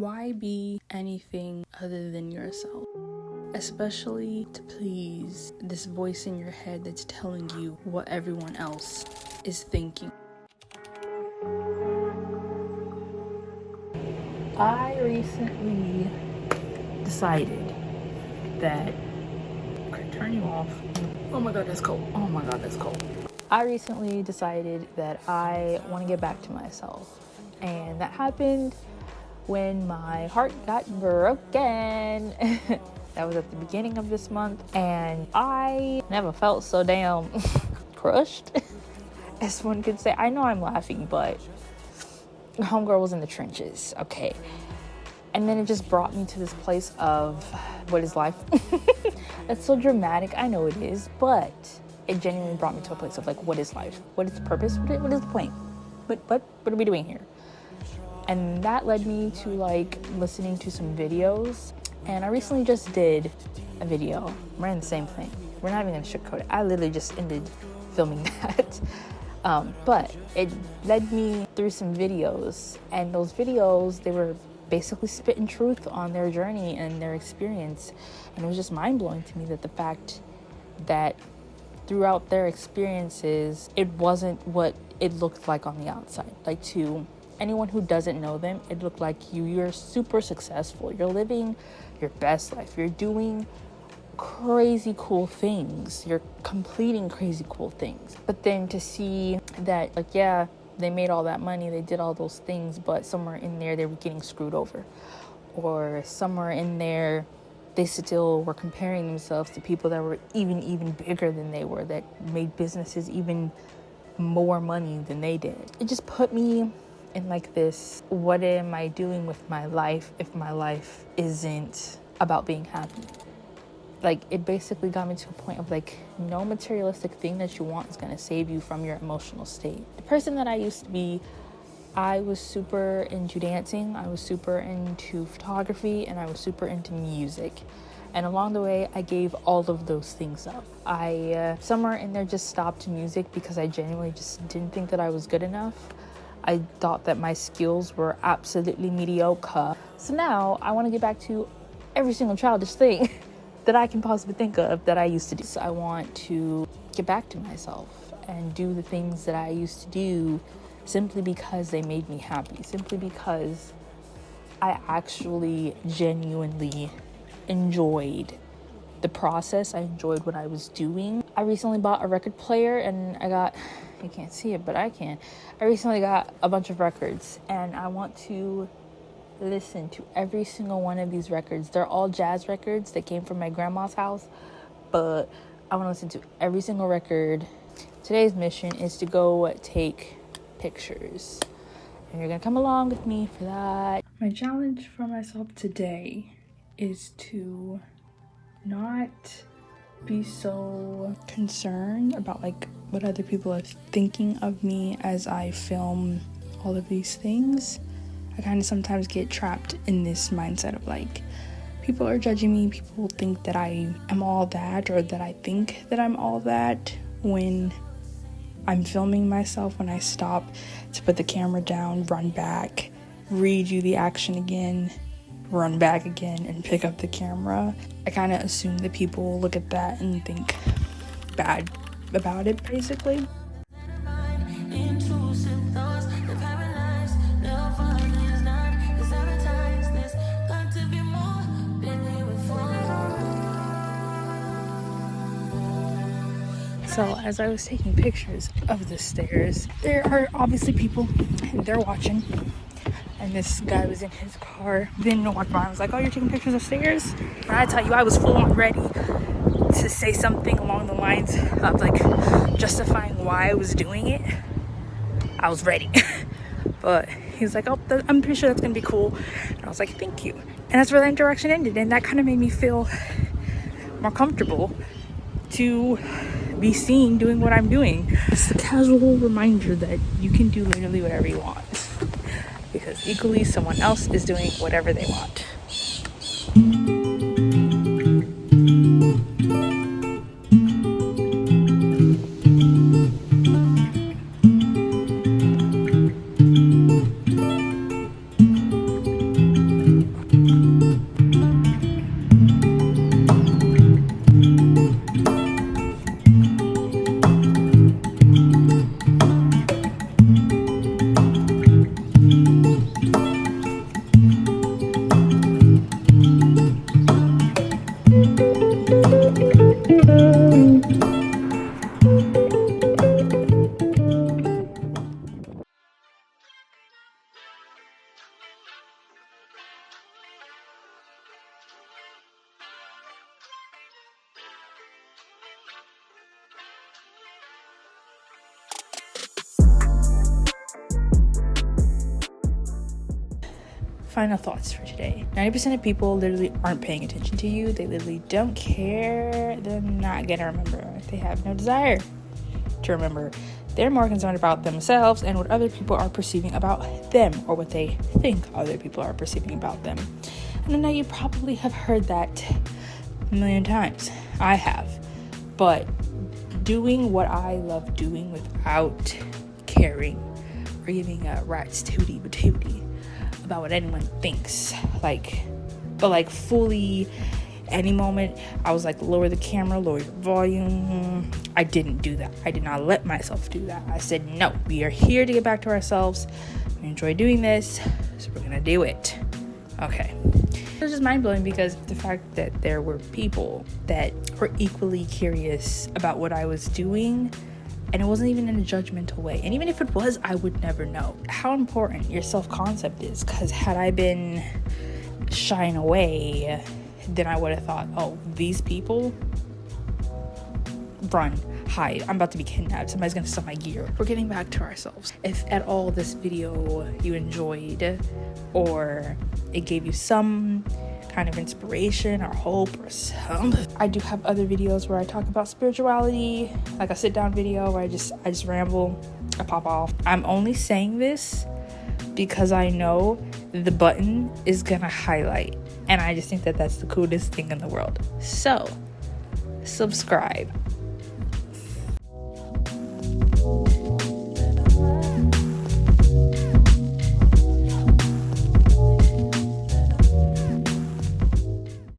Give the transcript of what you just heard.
Why be anything other than yourself? Especially to please this voice in your head that's telling you what everyone else is thinking. I recently decided that... Could I turn you off? Oh my god, that's cold. Oh my god, that's cold. I recently decided that I want to get back to myself. And that happened when my heart got broken. That was at the beginning of this month. And I never felt so damn crushed, as one could say. I know I'm laughing, but homegirl was in the trenches, okay? And then it just brought me to this place of, what is life? That's so dramatic, I know it is, but it genuinely brought me to a place of like, what is life? What is the purpose? What is the point? What are we doing here? And that led me to like listening to some videos. And I recently just did a video. We're in the same thing. We're not even gonna sugarcoat it. I literally just ended filming that. But it led me through some videos, and those videos, they were basically spitting truth on their journey and their experience. And it was just mind-blowing to me that the fact that throughout their experiences, it wasn't what it looked like on the outside. Like, to anyone who doesn't know them, it looked like you're super successful. You're living your best life. You're doing crazy cool things. You're completing crazy cool things. But then to see that, like, yeah, they made all that money, they did all those things, but somewhere in there they were getting screwed over. Or somewhere in there they still were comparing themselves to people that were even bigger than they were, that made businesses even more money than they did. It just put me in like this, what am I doing with my life if my life isn't about being happy? Like, it basically got me to a point of like, no materialistic thing that you want is going to save you from your emotional state. The person that I used to be, I was super into dancing, I was super into photography, and I was super into music. And along the way, I gave all of those things up. I somewhere in there just stopped music because I genuinely just didn't think that I was good enough. I thought that my skills were absolutely mediocre. So now I want to get back to every single childish thing that I can possibly think of that I used to do. So I want to get back to myself and do the things that I used to do simply because they made me happy, simply because I actually genuinely enjoyed the process. I enjoyed what I was doing. I recently bought a record player, and you can't see it, but I can. I recently got a bunch of records, and I want to listen to every single one of these records. They're all jazz records that came from my grandma's house, but I want to listen to every single record. Today's mission is to go take pictures, and you're gonna come along with me for that. My challenge for myself today is to not be so concerned about like what other people are thinking of me as I film all of these things. I kind of sometimes get trapped in this mindset of like, people are judging me, people think that I am all that, or that I think that I'm all that when I'm filming myself. When I stop to put the camera down, run back, redo the action again, run back again, and pick up the camera, I kind of assume that people will look at that and think bad about it, basically. So as I was taking pictures of the stairs, there are obviously people, and they're watching. And this guy was in his car, then walked by and was like, "Oh, you're taking pictures of stairs?" And I tell you, I was full on ready to say something along the lines of like justifying why I was doing it. I was ready. But he was like, "Oh, I'm pretty sure that's gonna be cool." And I was like, "Thank you." And that's where the interaction ended. And that kind of made me feel more comfortable to be seen doing what I'm doing. It's a casual reminder that you can do literally whatever you want, because equally someone else is doing whatever they want. final thoughts for today. 90% of people literally aren't paying attention to you. They literally don't care. They're not gonna remember. They have no desire to remember. They're more concerned about themselves and what other people are perceiving about them, or what they think other people are perceiving about them. And I know you probably have heard that a million times. I have. But doing what I love doing without caring or giving a rat's tootie patootie about what anyone thinks, but fully, any moment I was like, lower the camera, lower your volume. I didn't do that. I did not let myself do that. I said, no, we are here to get back to ourselves. We enjoy doing this, so we're gonna do it. Okay. It was just mind-blowing because the fact that there were people that were equally curious about what I was doing, and it wasn't even in a judgmental way. And even if it was, I would never know how important your self-concept is, because had I been shying away, then I would have thought, oh, these people, run, hide, I'm about to be kidnapped, somebody's gonna steal my gear. We're getting back to ourselves. If at all this video you enjoyed, or it gave you some kind of inspiration or hope or something, I do have other videos where I talk about spirituality, like a sit down video where I just ramble, I pop off. I'm only saying this because I know the button is gonna highlight, and I just think that that's the coolest thing in the world. So subscribe.